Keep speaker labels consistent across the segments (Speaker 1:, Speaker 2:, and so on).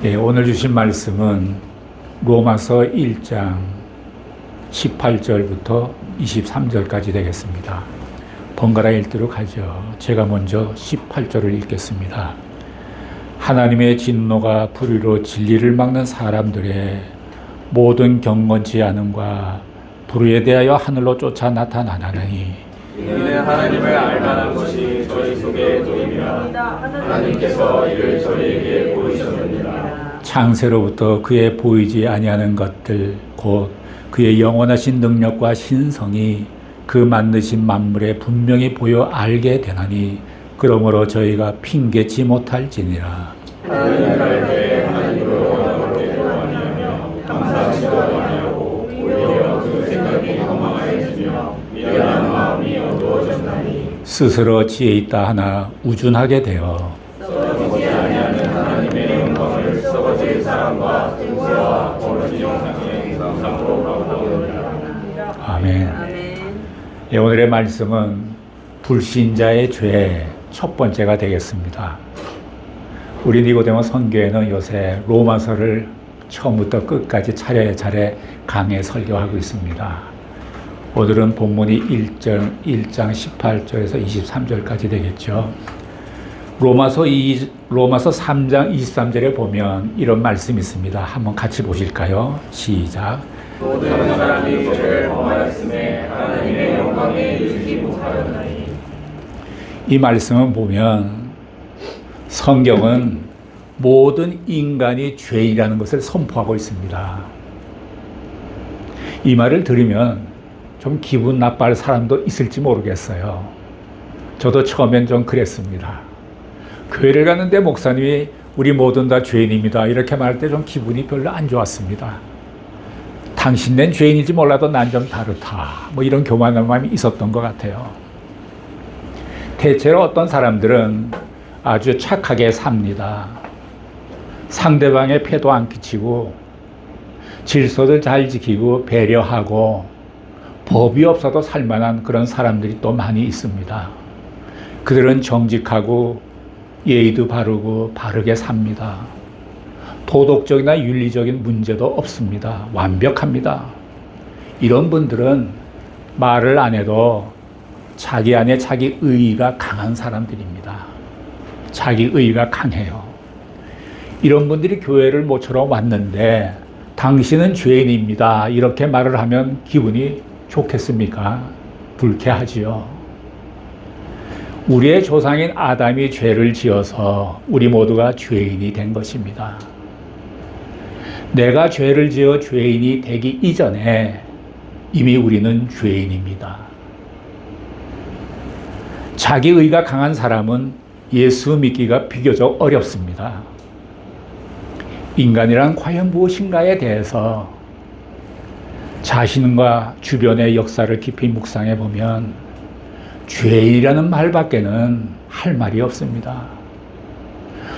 Speaker 1: 오늘 주신 말씀은 로마서 1장 18절부터 23절까지 되겠습니다. 번갈아 읽도록 하죠. 제가 먼저 18절을 읽겠습니다. 하나님의 진노가 불의로 진리를 막는 사람들의 모든 경건치 않음과 불의에 대하여 하늘로 쫓아 나타나나니
Speaker 2: 이는 하나님을 알만한 것이 저희 속에 놓이며 하나님께서 이를 저희에게 보이셨느니라.
Speaker 1: 창세로부터 그의 보이지 아니하는 것들 곧 그의 영원하신 능력과 신성이 그 만드신 만물에 분명히 보여 알게 되나니 그러므로 저희가 핑계치 못할지니라.
Speaker 2: 하나님을 알되 하나님으로 원하게 아니하며 감사하지도 아니하고 오히려 그 생각이 허망하여지며 미련한 마음이 어두워졌나니
Speaker 1: 스스로 지혜 있다 하나 우준하게 되어
Speaker 2: 썩어지지 아니하는 하나님의 영광을 썩어질 사람과 등세와 벌어진 영상의 상상으로 바꾸느니라.
Speaker 1: 아멘. 오늘의 말씀은 불신자의 죄 첫 번째가 되겠습니다. 우리 니고데모 선교회는 요새 로마서를 처음부터 끝까지 차례차례 강해 설교하고 있습니다. 오늘은 본문이 1장 18절에서 23절까지 되겠죠. 로마서 3장 23절에 보면 이런 말씀이 있습니다. 한번 같이 보실까요? 시작.
Speaker 2: 모든 사람이 죄를 범하였음에 하나님의 영광에 이르지 못하였나니.
Speaker 1: 이 말씀을 보면 성경은 모든 인간이 죄인이라는 것을 선포하고 있습니다. 이 말을 들으면 좀 기분 나빠할 사람도 있을지 모르겠어요. 저도 처음엔 좀 그랬습니다. 교회를 갔는데 목사님이 우리 모든 다 죄인입니다 이렇게 말할 때 좀 기분이 별로 안 좋았습니다. 당신은 죄인일지 몰라도 난 좀 다르다 뭐 이런 교만한 마음이 있었던 것 같아요. 대체로 어떤 사람들은 아주 착하게 삽니다. 상대방의 폐도 안 끼치고 질서를 잘 지키고 배려하고 법이 없어도 살만한 그런 사람들이 또 많이 있습니다. 그들은 정직하고 예의도 바르고 바르게 삽니다. 도덕적이나 윤리적인 문제도 없습니다. 완벽합니다. 이런 분들은 말을 안 해도 자기 안에 자기 의의가 강한 사람들입니다. 자기 의의가 강해요. 이런 분들이 교회를 모처럼 왔는데 당신은 죄인입니다 이렇게 말을 하면 기분이 좋겠습니까? 불쾌하지요. 우리의 조상인 아담이 죄를 지어서 우리 모두가 죄인이 된 것입니다. 내가 죄를 지어 죄인이 되기 이전에 이미 우리는 죄인입니다. 자기의가 강한 사람은 예수 믿기가 비교적 어렵습니다. 인간이란 과연 무엇인가에 대해서 자신과 주변의 역사를 깊이 묵상해 보면 죄인이라는 말밖에는 할 말이 없습니다.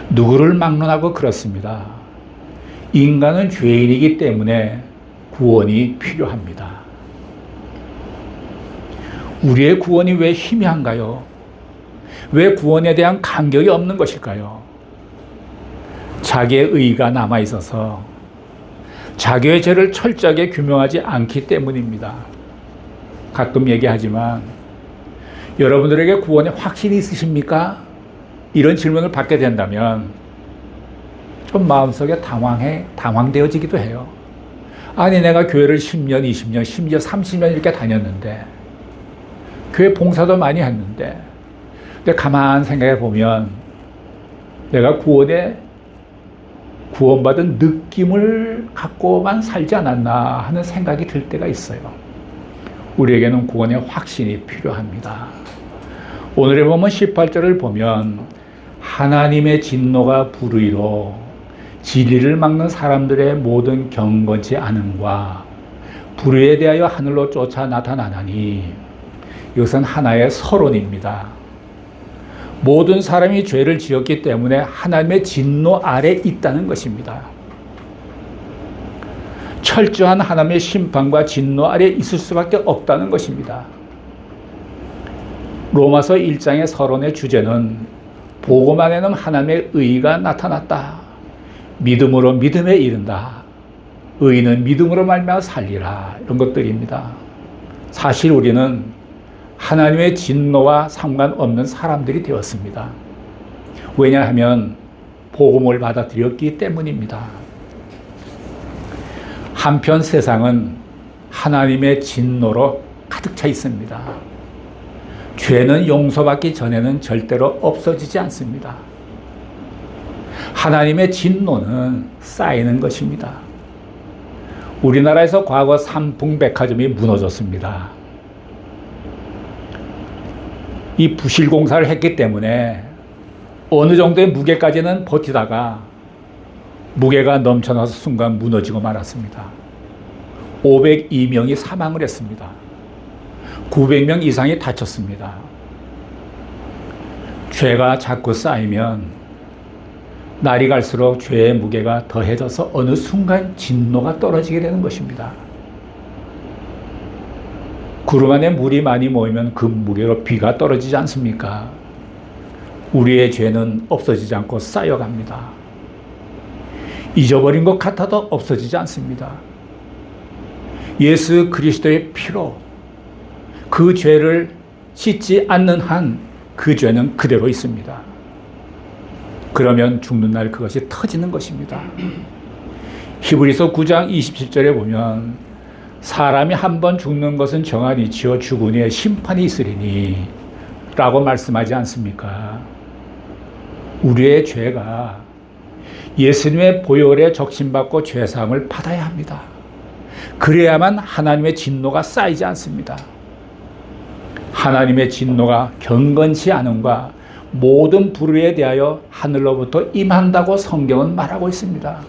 Speaker 1: 누구를 막론하고 그렇습니다. 인간은 죄인이기 때문에 구원이 필요합니다. 우리의 구원이 왜 희미한가요? 왜 구원에 대한 감격이 없는 것일까요? 자기의 의의가 남아있어서 자기의 죄를 철저하게 규명하지 않기 때문입니다. 가끔 얘기하지만 여러분들에게 구원에 확신이 있으십니까? 이런 질문을 받게 된다면 좀 마음속에 당황되어지기도 해요. 아니 내가 교회를 10년, 20년, 심지어 30년 이렇게 다녔는데 교회 봉사도 많이 했는데 근데 가만 생각해 보면 내가 구원받은 느낌을 갖고만 살지 않았나 하는 생각이 들 때가 있어요. 우리에게는 구원의 확신이 필요합니다. 오늘의 본문 18절을 보면 하나님의 진노가 불의로 진리를 막는 사람들의 모든 경건치 않음과 불의에 대하여 하늘로 쫓아 나타나나니 이것은 하나의 서론입니다. 모든 사람이 죄를 지었기 때문에 하나님의 진노 아래 있다는 것입니다. 철저한 하나님의 심판과 진노 아래 있을 수밖에 없다는 것입니다. 로마서 1장의 서론의 주제는 복음 안에는 하나님의 의의가 나타났다. 믿음으로 믿음에 이른다. 의인은 믿음으로 말미암아 살리라. 이런 것들입니다. 사실 우리는 하나님의 진노와 상관없는 사람들이 되었습니다. 왜냐하면 복음을 받아들였기 때문입니다. 한편 세상은 하나님의 진노로 가득 차 있습니다. 죄는 용서받기 전에는 절대로 없어지지 않습니다. 하나님의 진노는 쌓이는 것입니다. 우리나라에서 과거 삼풍백화점이 무너졌습니다. 이 부실공사를 했기 때문에 어느 정도의 무게까지는 버티다가 무게가 넘쳐나서 순간 무너지고 말았습니다. 502명이 사망을 했습니다. 900명 이상이 다쳤습니다. 죄가 자꾸 쌓이면 날이 갈수록 죄의 무게가 더해져서 어느 순간 진노가 떨어지게 되는 것입니다. 구름 안에 물이 많이 모이면 그 무게로 비가 떨어지지 않습니까? 우리의 죄는 없어지지 않고 쌓여갑니다. 잊어버린 것 같아도 없어지지 않습니다. 예수 그리스도의 피로 그 죄를 씻지 않는 한 그 죄는 그대로 있습니다. 그러면 죽는 날 그것이 터지는 것입니다. 히브리서 9장 27절에 보면 사람이 한 번 죽는 것은 정한이치요 죽은 후에 심판이 있으리니 라고 말씀하지 않습니까? 우리의 죄가 예수님의 보혈에 적신받고 죄사함을 받아야 합니다. 그래야만 하나님의 진노가 쌓이지 않습니다. 하나님의 진노가 경건치 않음과 모든 불의에 대하여 하늘로부터 임한다고 성경은 말하고 있습니다.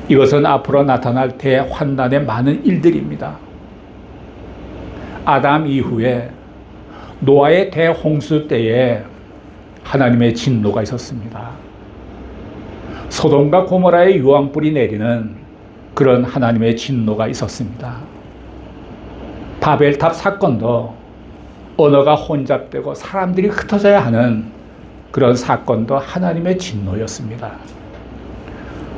Speaker 1: 이것은 앞으로 나타날 대환난의 많은 일들입니다. 아담 이후에 노아의 대홍수 때에 하나님의 진노가 있었습니다. 소돔과 고모라의 유황불이 내리는 그런 하나님의 진노가 있었습니다. 바벨탑 사건도 언어가 혼잡되고 사람들이 흩어져야 하는 그런 사건도 하나님의 진노였습니다.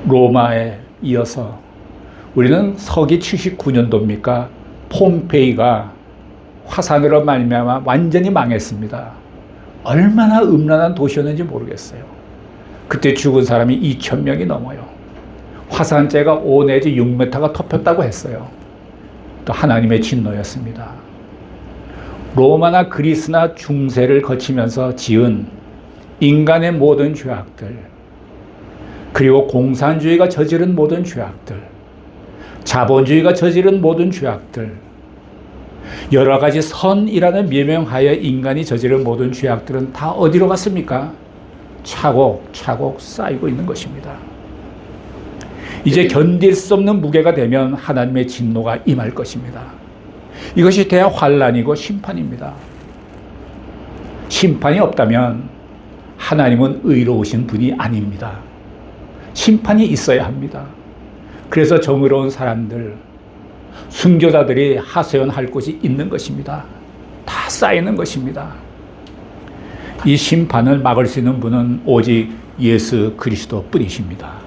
Speaker 1: 로마에 이어서 우리는 서기 79년도입니까? 폼페이가 화산으로 말미암아 완전히 망했습니다. 얼마나 음란한 도시였는지 모르겠어요. 그때 죽은 사람이 2,000명이 넘어요. 화산재가 5 내지 6m가 터폈다고 했어요. 또 하나님의 진노였습니다. 로마나 그리스나 중세를 거치면서 지은 인간의 모든 죄악들, 그리고 공산주의가 저지른 모든 죄악들, 자본주의가 저지른 모든 죄악들, 여러 가지 선이라는 명명하에 인간이 저지른 모든 죄악들은 다 어디로 갔습니까? 차곡차곡 쌓이고 있는 것입니다. 이제 견딜 수 없는 무게가 되면 하나님의 진노가 임할 것입니다. 이것이 대환난이고 심판입니다. 심판이 없다면 하나님은 의로우신 분이 아닙니다. 심판이 있어야 합니다. 그래서 정의로운 사람들, 순교자들이 하소연할 곳이 있는 것입니다. 다 쌓이는 것입니다. 이 심판을 막을 수 있는 분은 오직 예수 그리스도 뿐이십니다.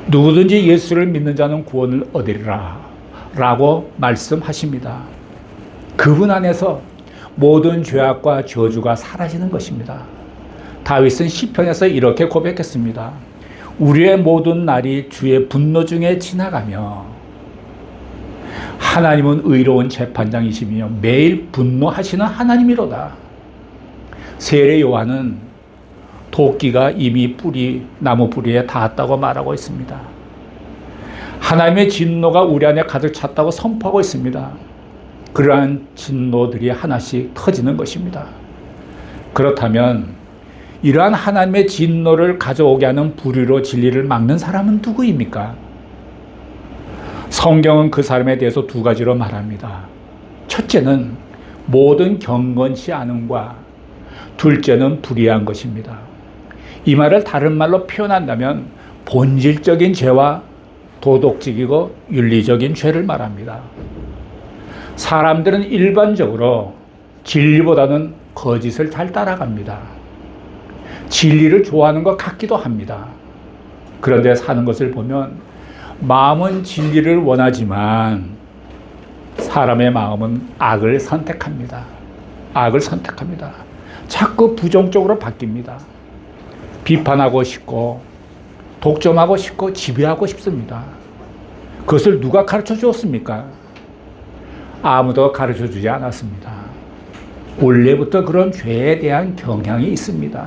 Speaker 1: 누구든지 예수를 믿는 자는 구원을 얻으리라 라고 말씀하십니다. 그분 안에서 모든 죄악과 저주가 사라지는 것입니다. 다윗은 시편에서 이렇게 고백했습니다. 우리의 모든 날이 주의 분노 중에 지나가며 하나님은 의로운 재판장이시며 매일 분노하시는 하나님이로다. 세례 요한은 도끼가 이미 나무 뿌리에 닿았다고 말하고 있습니다. 하나님의 진노가 우리 안에 가득 찼다고 선포하고 있습니다. 그러한 진노들이 하나씩 터지는 것입니다. 그렇다면 이러한 하나님의 진노를 가져오게 하는 불의로 진리를 막는 사람은 누구입니까? 성경은 그 사람에 대해서 두 가지로 말합니다. 첫째는 모든 경건치 않음과 둘째는 불의한 것입니다. 이 말을 다른 말로 표현한다면 본질적인 죄와 도덕적이고 윤리적인 죄를 말합니다. 사람들은 일반적으로 진리보다는 거짓을 잘 따라갑니다. 진리를 좋아하는 것 같기도 합니다. 그런데 사는 것을 보면 마음은 진리를 원하지만 사람의 마음은 악을 선택합니다. 악을 선택합니다. 자꾸 부정적으로 바뀝니다. 비판하고 싶고 독점하고 싶고 지배하고 싶습니다. 그것을 누가 가르쳐 주었습니까? 아무도 가르쳐 주지 않았습니다. 원래부터 그런 죄에 대한 경향이 있습니다.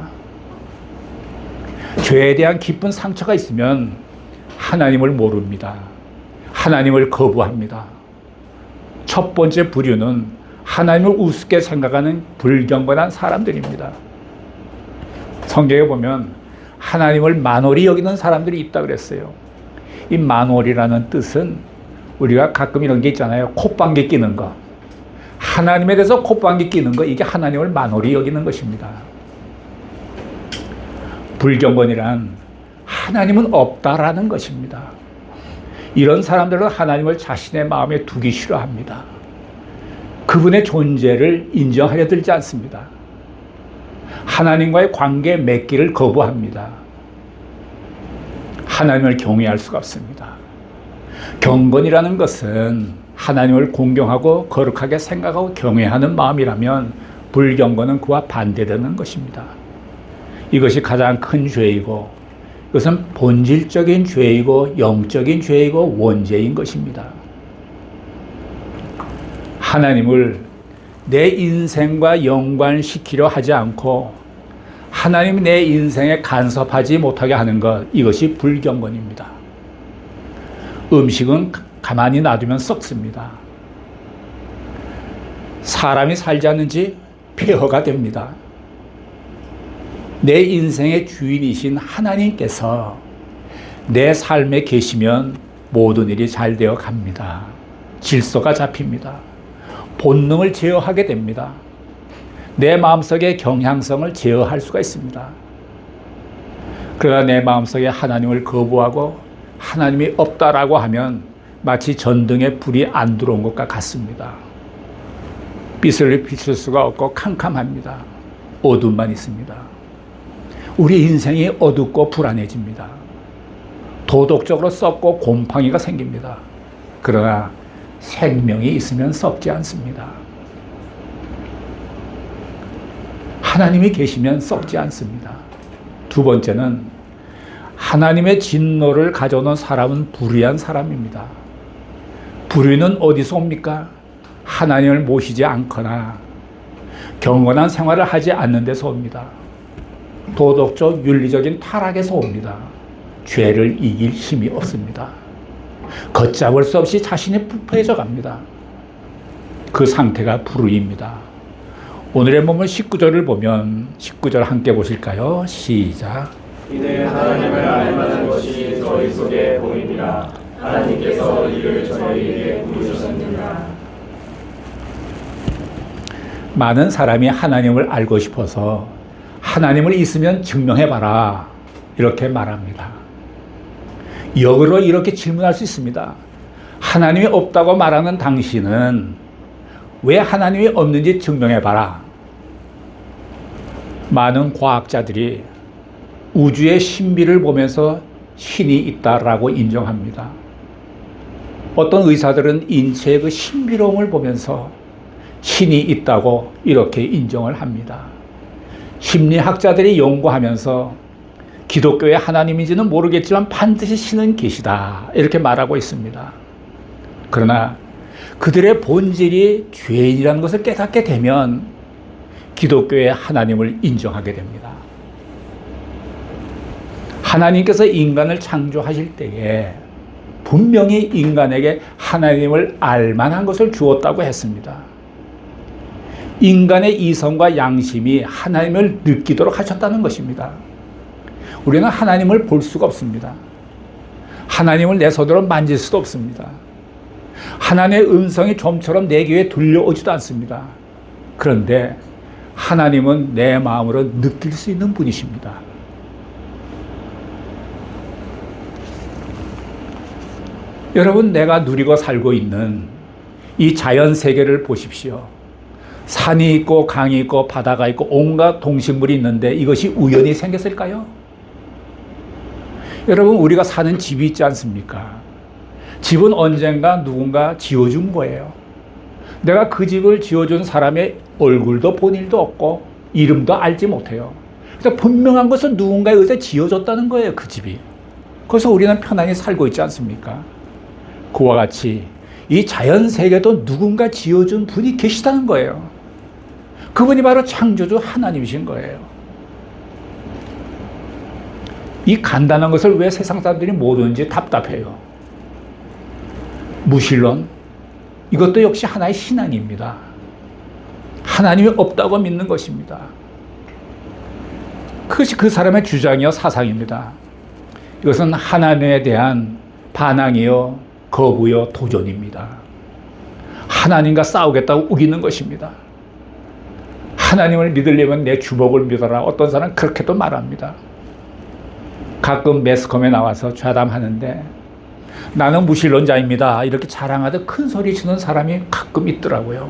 Speaker 1: 죄에 대한 깊은 상처가 있으면 하나님을 모릅니다. 하나님을 거부합니다. 첫 번째 부류는 하나님을 우습게 생각하는 불경건한 사람들입니다. 성경에 보면 하나님을 만홀히 여기는 사람들이 있다 그랬어요. 이 만홀이라는 뜻은 우리가 가끔 이런 게 있잖아요. 콧방귀 끼는 거. 하나님에 대해서 콧방귀 끼는 거, 이게 하나님을 만홀히 여기는 것입니다. 불경건이란 하나님은 없다라는 것입니다. 이런 사람들은 하나님을 자신의 마음에 두기 싫어합니다. 그분의 존재를 인정하려 들지 않습니다. 하나님과의 관계 맺기를 거부합니다. 하나님을 경외할 수가 없습니다. 경건이라는 것은 하나님을 공경하고 거룩하게 생각하고 경외하는 마음이라면 불경건은 그와 반대되는 것입니다. 이것이 가장 큰 죄이고 이것은 본질적인 죄이고 영적인 죄이고 원죄인 것입니다. 하나님을 내 인생과 연관시키려 하지 않고 하나님이 내 인생에 간섭하지 못하게 하는 것, 이것이 불경건입니다. 음식은 가만히 놔두면 썩습니다. 사람이 살지 않는지 폐허가 됩니다. 내 인생의 주인이신 하나님께서 내 삶에 계시면 모든 일이 잘 되어 갑니다. 질서가 잡힙니다. 본능을 제어하게 됩니다. 내 마음속의 경향성을 제어할 수가 있습니다. 그러나 내 마음속에 하나님을 거부하고 하나님이 없다라고 하면 마치 전등에 불이 안 들어온 것과 같습니다. 빛을 비출 수가 없고 캄캄합니다. 어둠만 있습니다. 우리 인생이 어둡고 불안해집니다. 도덕적으로 썩고 곰팡이가 생깁니다. 그러나 생명이 있으면 썩지 않습니다. 하나님이 계시면 썩지 않습니다. 두 번째는 하나님의 진노를 가져오는 사람은 불의한 사람입니다. 불의는 어디서 옵니까? 하나님을 모시지 않거나 경건한 생활을 하지 않는 데서 옵니다. 도덕적, 윤리적인 타락에서 옵니다. 죄를 이길 힘이 없습니다. 걷잡을 수 없이 자신이 부패해져 갑니다. 그 상태가 불의입니다. 오늘의 본문 19절을 보면 19절 함께 보실까요? 시작.
Speaker 2: 이는 하나님을 알만한 것이 저희 속에 보입니다. 하나님께서 이를 저희에게 부르셨느니라.
Speaker 1: 많은 사람이 하나님을 알고 싶어서 하나님을 있으면 증명해봐라 이렇게 말합니다. 역으로 이렇게 질문할 수 있습니다. 하나님이 없다고 말하는 당신은 왜 하나님이 없는지 증명해봐라. 많은 과학자들이 우주의 신비를 보면서 신이 있다라고 인정합니다. 어떤 의사들은 인체의 그 신비로움을 보면서 신이 있다고 이렇게 인정을 합니다. 심리학자들이 연구하면서 기독교의 하나님인지는 모르겠지만 반드시 신은 계시다 이렇게 말하고 있습니다. 그러나 그들의 본질이 죄인이라는 것을 깨닫게 되면 기독교의 하나님을 인정하게 됩니다. 하나님께서 인간을 창조하실 때에 분명히 인간에게 하나님을 알만한 것을 주었다고 했습니다. 인간의 이성과 양심이 하나님을 느끼도록 하셨다는 것입니다. 우리는 하나님을 볼 수가 없습니다. 하나님을 내 손으로 만질 수도 없습니다. 하나님의 음성이 좀처럼 내 귀에 들려오지도 않습니다. 그런데 하나님은 내 마음으로 느낄 수 있는 분이십니다. 여러분, 내가 누리고 살고 있는 이 자연 세계를 보십시오. 산이 있고 강이 있고 바다가 있고 온갖 동식물이 있는데 이것이 우연히 생겼을까요? 여러분, 우리가 사는 집이 있지 않습니까? 집은 언젠가 누군가 지어준 거예요. 내가 그 집을 지어준 사람의 얼굴도 본 일도 없고 이름도 알지 못해요. 그래서 분명한 것은 누군가에 의해서 지어졌다는 거예요, 그 집이. 그래서 우리는 편안히 살고 있지 않습니까? 그와 같이 이 자연 세계도 누군가 지어준 분이 계시다는 거예요. 그분이 바로 창조주 하나님이신 거예요. 이 간단한 것을 왜 세상 사람들이 모르는지 답답해요. 무신론, 이것도 역시 하나의 신앙입니다. 하나님이 없다고 믿는 것입니다. 그것이 그 사람의 주장이요 사상입니다. 이것은 하나님에 대한 반항이요 거부요 도전입니다. 하나님과 싸우겠다고 우기는 것입니다. 하나님을 믿으려면 내 주먹을 믿어라. 어떤 사람은 그렇게도 말합니다. 가끔 매스컴에 나와서 좌담하는데 나는 무신론자입니다. 이렇게 자랑하듯 큰 소리 치는 사람이 가끔 있더라고요.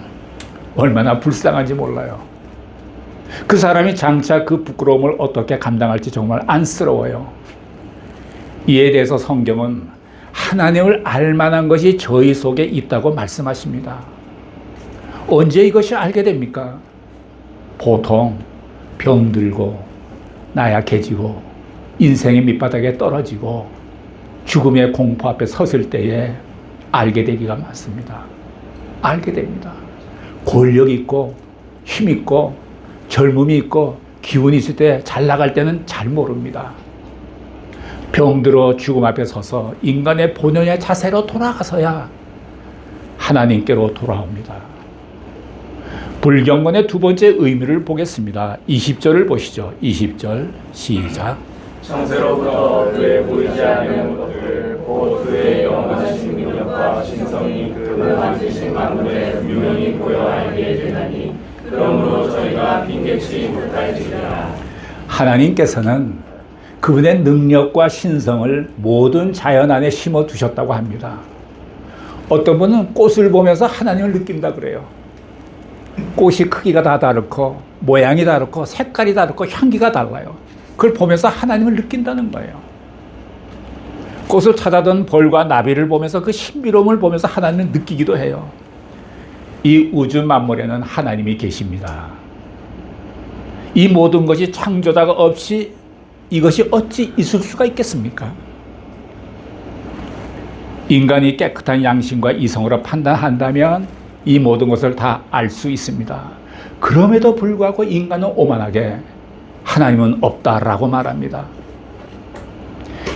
Speaker 1: 얼마나 불쌍한지 몰라요. 그 사람이 장차 그 부끄러움을 어떻게 감당할지 정말 안쓰러워요. 이에 대해서 성경은 하나님을 알만한 것이 저희 속에 있다고 말씀하십니다. 언제 이것이 알게 됩니까? 보통 병들고 나약해지고 인생의 밑바닥에 떨어지고 죽음의 공포 앞에 섰을 때에 알게 되기가 많습니다. 알게 됩니다. 권력 있고 힘 있고 젊음이 있고 기운이 있을 때 잘 나갈 때는 잘 모릅니다. 병들어 죽음 앞에 서서 인간의 본연의 자세로 돌아가서야 하나님께로 돌아옵니다. 불경건의 두 번째 의미를 보겠습니다. 20절을 보시죠. 20절 시작.
Speaker 2: 창세로부터 그의 보이지 않는 것들 곧 그의 영원하신 능력과 신성이 그를 만드신 만물에 분명히 보여 알게 되나니 그러므로 저희가 핑계치 못할지니라.
Speaker 1: 하나님께서는 그분의 능력과 신성을 모든 자연 안에 심어 두셨다고 합니다. 어떤 분은 꽃을 보면서 하나님을 느낀다 그래요. 꽃이 크기가 다 다르고 모양이 다르고 색깔이 다르고 향기가 달라요. 그걸 보면서 하나님을 느낀다는 거예요. 꽃을 찾아던 벌과 나비를 보면서 그 신비로움을 보면서 하나님을 느끼기도 해요. 이 우주 만물에는 하나님이 계십니다. 이 모든 것이 창조자가 없이 이것이 어찌 있을 수가 있겠습니까? 인간이 깨끗한 양심과 이성으로 판단한다면 이 모든 것을 다 알 수 있습니다. 그럼에도 불구하고 인간은 오만하게 하나님은 없다라고 말합니다.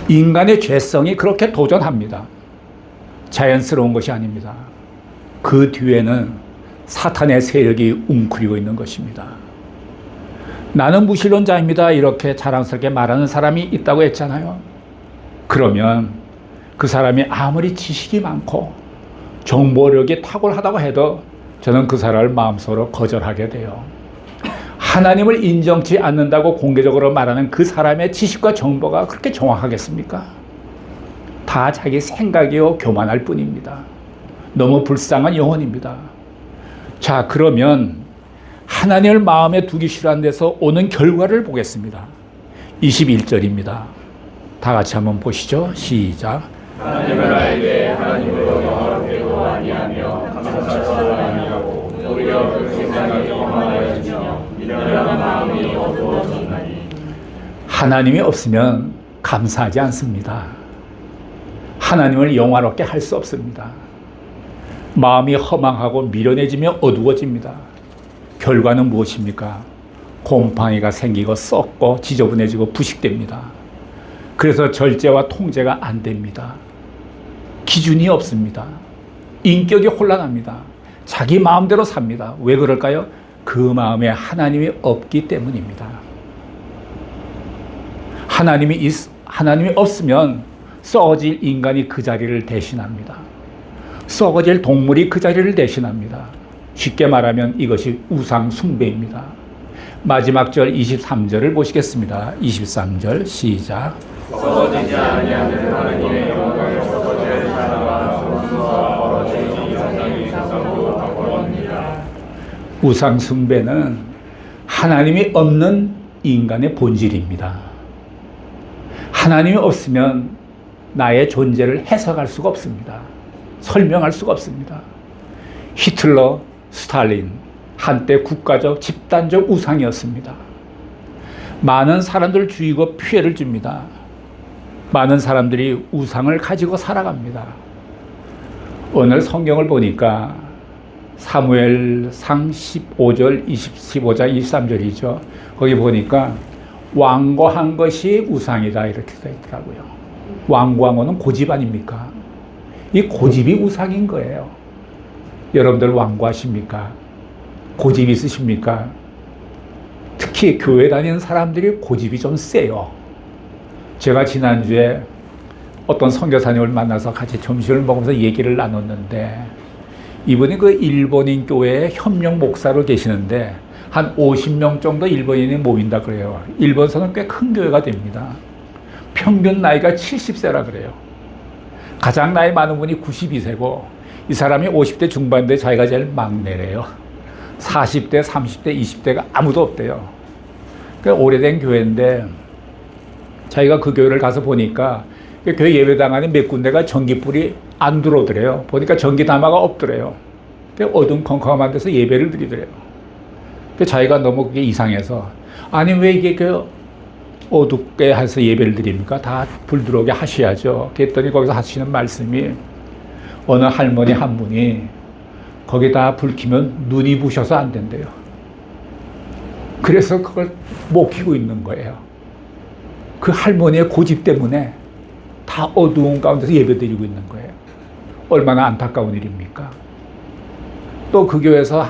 Speaker 1: 인간의 죄성이 그렇게 도전합니다. 자연스러운 것이 아닙니다. 그 뒤에는 사탄의 세력이 웅크리고 있는 것입니다. 나는 무신론자입니다. 이렇게 자랑스럽게 말하는 사람이 있다고 했잖아요. 그러면 그 사람이 아무리 지식이 많고 정보력이 탁월하다고 해도 저는 그 사람을 마음속으로 거절하게 돼요. 하나님을 인정치 않는다고 공개적으로 말하는 그 사람의 지식과 정보가 그렇게 정확하겠습니까? 다 자기 생각이요 교만할 뿐입니다. 너무 불쌍한 영혼입니다. 자, 그러면 하나님을 마음에 두기 싫어하는 데서 오는 결과를 보겠습니다. 21절입니다. 다 같이 한번 보시죠. 시작.
Speaker 2: 하나님을 알되 하나님으로 영화롭게도 아니하며 감사처럼 아니하고 오히려 그 생각이 험하여지며 미련한 마음이 어두워졌나니.
Speaker 1: 하나님이 없으면 감사하지 않습니다. 하나님을 영화롭게 할 수 없습니다. 마음이 허망하고 미련해지며 어두워집니다. 결과는 무엇입니까? 곰팡이가 생기고 썩고 지저분해지고 부식됩니다. 그래서 절제와 통제가 안 됩니다. 기준이 없습니다. 인격이 혼란합니다. 자기 마음대로 삽니다. 왜 그럴까요? 그 마음에 하나님이 없기 때문입니다. 하나님이 없으면 썩어질 인간이 그 자리를 대신합니다. 썩어질 동물이 그 자리를 대신합니다. 쉽게 말하면 이것이 우상 숭배입니다. 마지막 절 23절을 보시겠습니다. 23절 시작.
Speaker 2: 썩어지지 아니하는 하나님의 영광을 썩어질 사람과 성수와 벌어지는 이상의 상상으로 바꾸었느니라.
Speaker 1: 우상 숭배는 하나님이 없는 인간의 본질입니다. 하나님이 없으면 나의 존재를 해석할 수가 없습니다. 설명할 수가 없습니다. 히틀러, 스탈린, 한때 국가적, 집단적 우상이었습니다. 많은 사람들을 죽이고 피해를 줍니다. 많은 사람들이 우상을 가지고 살아갑니다. 오늘 성경을 보니까 사무엘상 15절, 15장, 23절이죠. 거기 보니까 완고한 것이 우상이다 이렇게 써 있더라고요. 완고한 거는 고집 아닙니까? 이 고집이 우상인 거예요. 여러분들 완고하십니까? 고집 있으십니까? 특히 교회 다니는 사람들이 고집이 좀 세요. 제가 지난주에 어떤 선교사님을 만나서 같이 점심을 먹으면서 얘기를 나눴는데 이분이 그 일본인 교회에 현명 목사로 계시는데 한 50명 정도 일본인이 모인다 그래요. 일본서는 꽤 큰 교회가 됩니다. 평균 나이가 70세라 그래요. 가장 나이 많은 분이 92세고 이 사람이 50대 중반인데 자기가 제일 막내래요. 40대, 30대, 20대가 아무도 없대요. 그러니까 오래된 교회인데 자기가 그 교회를 가서 보니까 교회 예배당 안에 몇 군데가 전기불이 안 들어오더래요. 보니까 전기담화가 없더래요. 어둠컴컴한 데서 예배를 드리더래요. 자기가 너무 그게 이상해서 아니 왜 이게 그 어둡게 해서 예배를 드립니까? 다 불 들어오게 하셔야죠. 그랬더니 거기서 하시는 말씀이 어느 할머니 한 분이 거기다 불 켜면 눈이 부셔서 안 된대요. 그래서 그걸 못 켜고 있는 거예요. 그 할머니의 고집 때문에 다 어두운 가운데서 예배드리고 있는 거예요. 얼마나 안타까운 일입니까? 또 그 교회에서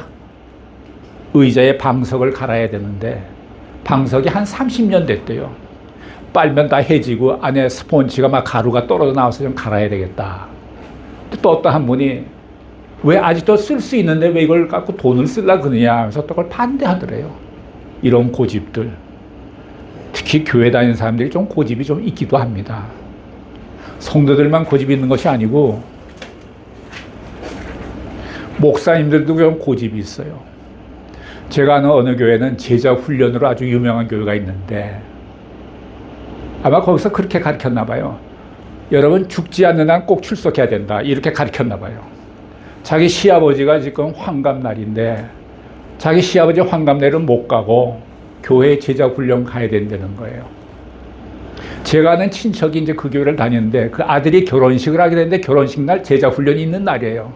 Speaker 1: 의자에 방석을 갈아야 되는데 방석이 한 30년 됐대요. 빨면 다 해지고 안에 스폰지가 막 가루가 떨어져 나와서 좀 갈아야 되겠다. 또 어떤 한 분이 왜 아직도 쓸 수 있는데 왜 이걸 갖고 돈을 쓰려고 그러냐 하면서 또 그걸 반대하더래요. 이런 고집들. 특히 교회 다니는 사람들이 좀 고집이 좀 있기도 합니다. 성도들만 고집이 있는 것이 아니고 목사님들도 좀 고집이 있어요. 제가 아는 어느 교회는 제자 훈련으로 아주 유명한 교회가 있는데 아마 거기서 그렇게 가르쳤나 봐요. 여러분 죽지 않는 한 꼭 출석해야 된다 이렇게 가르쳤나 봐요. 자기 시아버지가 지금 환갑날인데 자기 시아버지 환갑날은 못 가고 교회 제자 훈련 가야 된다는 거예요. 제가 아는 친척이 이제 그 교회를 다니는데 그 아들이 결혼식을 하게 됐는데 결혼식 날 제자 훈련이 있는 날이에요.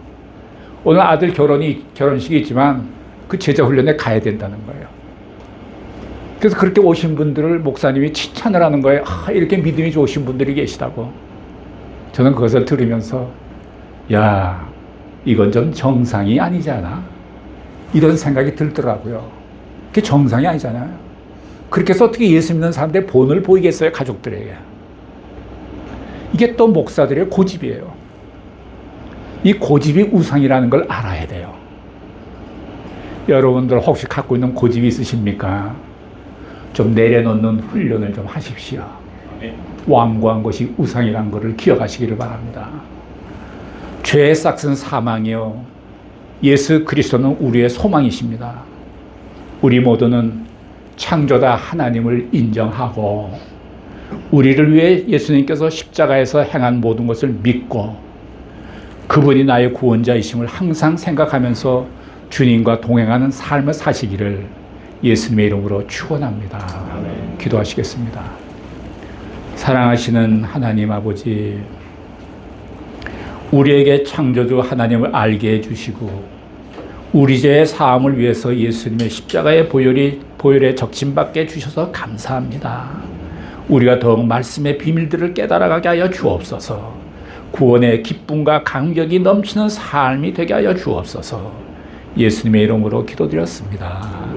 Speaker 1: 오늘 아들 결혼식이 있지만 그 제자 훈련에 가야 된다는 거예요. 그래서 그렇게 오신 분들을 목사님이 칭찬을 하는 거예요. 아, 이렇게 믿음이 좋으신 분들이 계시다고. 저는 그것을 들으면서 야, 이건 좀 정상이 아니잖아. 이런 생각이 들더라고요. 그게 정상이 아니잖아요. 그렇게 해서 어떻게 예수 믿는 사람들의 본을 보이겠어요, 가족들에게. 이게 또 목사들의 고집이에요. 이 고집이 우상이라는 걸 알아야 돼요. 여러분들 혹시 갖고 있는 고집이 있으십니까? 좀 내려놓는 훈련을 좀 하십시오. 완고한 것이 우상이라는 것을 기억하시기를 바랍니다. 죄의 싹은 사망이요 예수 그리스도는 우리의 소망이십니다. 우리 모두는 창조자 하나님을 인정하고 우리를 위해 예수님께서 십자가에서 행한 모든 것을 믿고 그분이 나의 구원자이심을 항상 생각하면서 주님과 동행하는 삶을 사시기를 예수님의 이름으로 축원합니다. 기도하시겠습니다. 사랑하시는 하나님 아버지, 우리에게 창조주 하나님을 알게 해주시고 우리 죄의 사함을 위해서 예수님의 십자가의 보혈에 적심받게 해주셔서 감사합니다. 우리가 더욱 말씀의 비밀들을 깨달아가게 하여 주옵소서. 구원의 기쁨과 감격이 넘치는 삶이 되게 하여 주옵소서. 예수님의 이름으로 기도드렸습니다.